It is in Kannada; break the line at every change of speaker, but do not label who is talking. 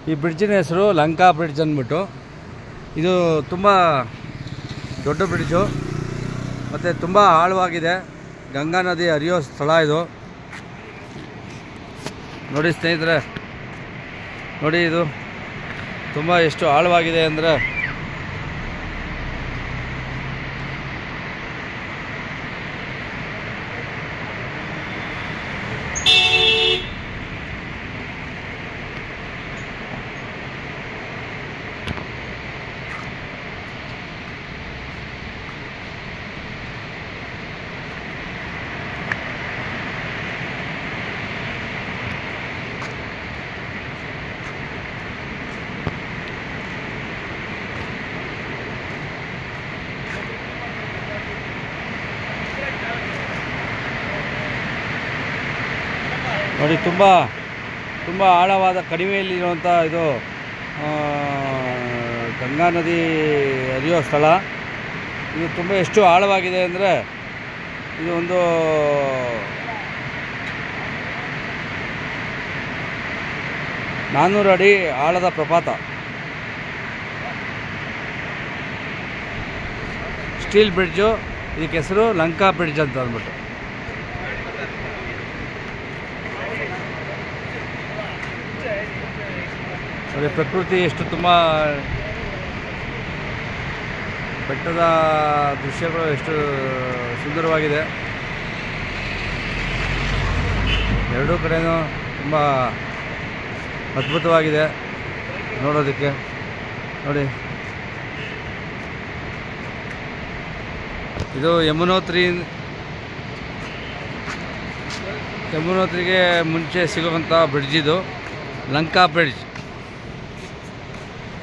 ಈ ಬ್ರಿಡ್ಜಿನ ಹೆಸರು ಲಂಕಾ ಬ್ರಿಡ್ಜ್ ಅಂದ್ಬಿಟ್ಟು. ಇದು ತುಂಬ ದೊಡ್ಡ ಬ್ರಿಡ್ಜು ಮತ್ತು ತುಂಬ ಆಳವಾಗಿದೆ. ಗಂಗಾ ನದಿ ಹರಿಯೋ ಸ್ಥಳ ಇದು. ನೋಡಿ ಸ್ನೇಹಿತರೆ, ನೋಡಿ ಇದು ತುಂಬ ಎಷ್ಟು ಆಳವಾಗಿದೆ ಅಂದರೆ ನೋಡಿ ತುಂಬ ಆಳವಾದ ಕಣಿವೆಯಲ್ಲಿರುವಂಥ ಇದು ಗಂಗಾ ನದಿ ಹರಿಯೋ ಸ್ಥಳ. ಇದು ತುಂಬ ಎಷ್ಟು ಆಳವಾಗಿದೆ ಅಂದರೆ ಇದು ಒಂದು 400 ಅಡಿ ಆಳದ ಪ್ರಪಾತ. ಸ್ಟೀಲ್ ಬ್ರಿಡ್ಜು, ಇದಕ್ಕೆ ಹೆಸರು ಲಂಕಾ ಬ್ರಿಡ್ಜ್ ಅಂತ ಅಂದ್ಬಿಟ್ಟು. ನೋಡಿ ಪ್ರಕೃತಿ ಎಷ್ಟು ತುಂಬ ಬೆಟ್ಟದ ದೃಶ್ಯಗಳು ಎಷ್ಟು ಸುಂದರವಾಗಿದೆ. ಎರಡೂ ಕಡೆಯೂ ತುಂಬ ಅದ್ಭುತವಾಗಿದೆ ನೋಡೋದಕ್ಕೆ. ನೋಡಿ ಇದು ಯಮುನೋತ್ರಿಗೆ ಮುಂಚೆ ಸಿಗುವಂಥ ಬ್ರಿಡ್ಜ್ ಇದು, ಲಂಕಾ ಬ್ರಿಡ್ಜ್.